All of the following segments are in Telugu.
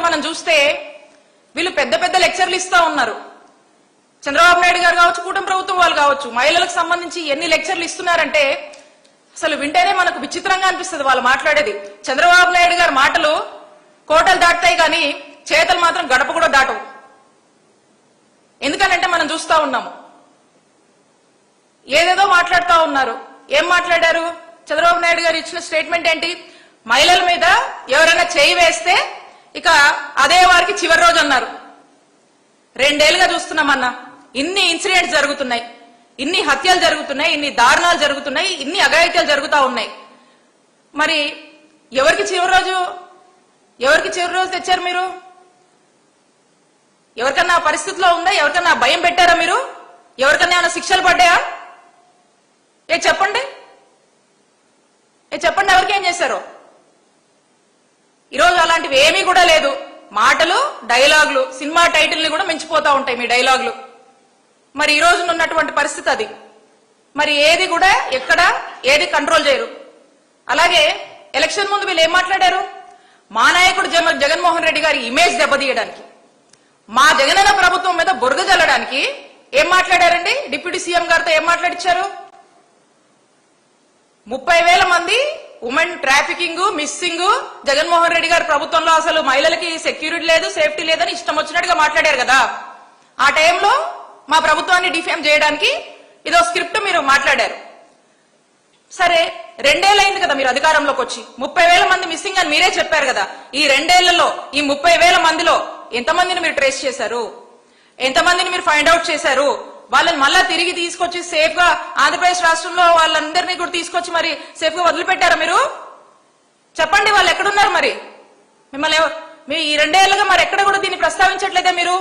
మనం చూస్తే వీళ్ళు పెద్ద పెద్ద లెక్చర్లు ఇస్తా ఉన్నారు. చంద్రబాబు నాయుడు గారు కావచ్చు, కూటమి ప్రభుత్వం వాళ్ళు కావచ్చు, మహిళలకు సంబంధించి ఎన్ని లెక్చర్లు ఇస్తున్నారంటే అసలు వింటేనే మనకు విచిత్రంగా అనిపిస్తుంది వాళ్ళు మాట్లాడేది. చంద్రబాబు నాయుడు గారి మాటలు కోటలు దాటుతాయి కానీ చేతలు మాత్రం గడప కూడా దాటవు. ఎందుకనంటే మనం చూస్తా ఉన్నాము, ఏదేదో మాట్లాడుతూ ఉన్నారు. ఏం మాట్లాడారు? చంద్రబాబు నాయుడు గారు ఇచ్చిన స్టేట్మెంట్ ఏంటి? మహిళల మీద ఎవరైనా చేయి వేస్తే ఇక అదే వారికి చివరి రోజు అన్నారు. 2 ఏళ్లుగా చూస్తున్నామన్నా, ఇన్ని ఇన్సిడెంట్స్ జరుగుతున్నాయి, ఇన్ని హత్యలు జరుగుతున్నాయి, ఇన్ని దారుణాలు జరుగుతున్నాయి, ఇన్ని అఘాయిత్యాలు జరుగుతూ ఉన్నాయి. మరి ఎవరికి చివరి రోజు తెచ్చారు మీరు? ఎవరికన్నా పరిస్థితిలో ఉందా? ఎవరికన్నా భయం పెట్టారా మీరు? ఎవరికన్నా ఏమైనా శిక్షలు పడ్డాయా? చెప్పండి, ఎవరికేం చేశారో? ఈరోజు అలాంటివి ఏమీ కూడా లేదు. మాటలు, డైలాగులు, సినిమా టైటిల్ని కూడా మించిపోతా ఉంటాయి మీ డైలాగులు. మరి ఈ రోజు ఉన్నటువంటి పరిస్థితి అది. మరి ఏది కూడా ఎక్కడ ఏది కంట్రోల్ చేయరు. అలాగే ఎలక్షన్ ముందు వీళ్ళు ఏం మాట్లాడారు? మా నాయకుడు జగన్మోహన్ రెడ్డి గారి ఇమేజ్ దెబ్బతీయడానికి, మా జగనన్న ప్రభుత్వం మీద బురద జల్లడానికి ఏం మాట్లాడారండి? డిప్యూటీ సీఎం గారితో ఏం మాట్లాడిచ్చారు? 30,000 మంది women trafficking, missing, Jaganmohan Reddy గారి ప్రభుత్వంలో అసలు మహిళలకి సెక్యూరిటీ లేదు, సేఫ్టీ లేదని ఇష్టం వచ్చినట్టుగా మాట్లాడారు కదా. ఆ టైంలో మా ప్రభుత్వాన్ని డిఫేమ్ చేయడానికి ఇదో స్క్రిప్ట్ మీరు మాట్లాడారు. సరే, 2 ఏళ్ళైంది కదా మీరు అధికారంలోకి వచ్చి. 30,000 మంది మిస్సింగ్ అని మీరే చెప్పారు కదా. ఈ 2 ఏళ్లలో ఈ 30,000 మందిలో ఎంతమందిని మీరు ట్రేస్ చేశారు? ఎంతమందిని మీరు ఫైండ్ అవుట్ చేశారు? వాళ్ళని మళ్ళా తిరిగి తీసుకొచ్చి సేఫ్ గా ఆంధ్రప్రదేశ్ రాష్ట్రంలో వాళ్ళందరినీ కూడా తీసుకొచ్చి మరి సేఫ్ గా వదిలిపెట్టారా మీరు? చెప్పండి, వాళ్ళు ఎక్కడున్నారు? మరి మిమ్మల్ని మీ ఈ 2 ఏళ్లుగా మరి ఎక్కడ కూడా దీన్ని ప్రస్తావించట్లేదే మీరు?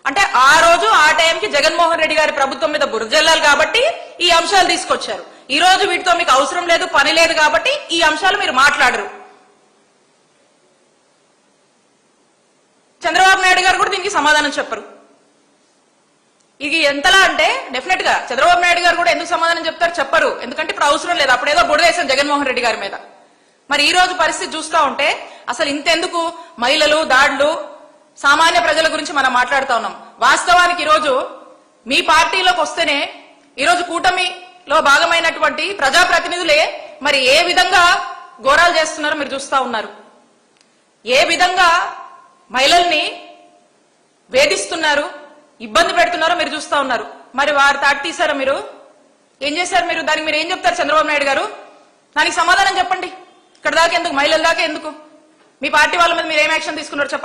అంటే ఆ రోజు ఆ టైంకి జగన్మోహన్ రెడ్డి గారి ప్రభుత్వం మీద బురజల్లాలి కాబట్టి ఈ అంశాలు తీసుకొచ్చారు. ఈ రోజు వీటితో మీకు అవసరం లేదు, పని లేదు కాబట్టి ఈ అంశాలు మీరు మాట్లాడరు. చంద్రబాబు నాయుడు గారు కూడా దీనికి సమాధానం చెప్పరు. ఇది ఎంతలా అంటే డెఫినెట్ గా చంద్రబాబు నాయుడు గారు కూడా ఎందుకు సమాధానం చెప్తారు? చెప్పరు. ఎందుకంటే ఇప్పుడు అవసరం లేదు, అప్పుడేదో బుడదేశం జగన్మోహన్ రెడ్డి గారి మీద. మరి ఈ రోజు పరిస్థితి చూస్తా ఉంటే అసలు ఇంతెందుకు మహిళలు, దాడులు, సామాన్య ప్రజల గురించి మనం మాట్లాడుతా ఉన్నాం. వాస్తవానికి ఈరోజు మీ పార్టీలోకి వస్తేనే ఈరోజు కూటమిలో భాగమైనటువంటి ప్రజాప్రతినిధులే మరి ఏ విధంగా ఘోరాలు చేస్తున్నారో మీరు చూస్తా ఉన్నారు. ఏ విధంగా మహిళల్ని వేధిస్తున్నారు, ఇబ్బంది పెడుతున్నారో మీరు చూస్తా ఉన్నారు. మరి వారు తాటి తీశారా? మీరు ఏం చేశారు? మీరు దానికి మీరు ఏం చెప్తారు చంద్రబాబు నాయుడు గారు? దానికి సమాధానం చెప్పండి. ఇక్కడ దాకా ఎందుకు? మహిళల దాకా ఎందుకు? మీ పార్టీ వాళ్ళ మీద మీరు ఏం యాక్షన్ తీసుకున్నారు చెప్పండి.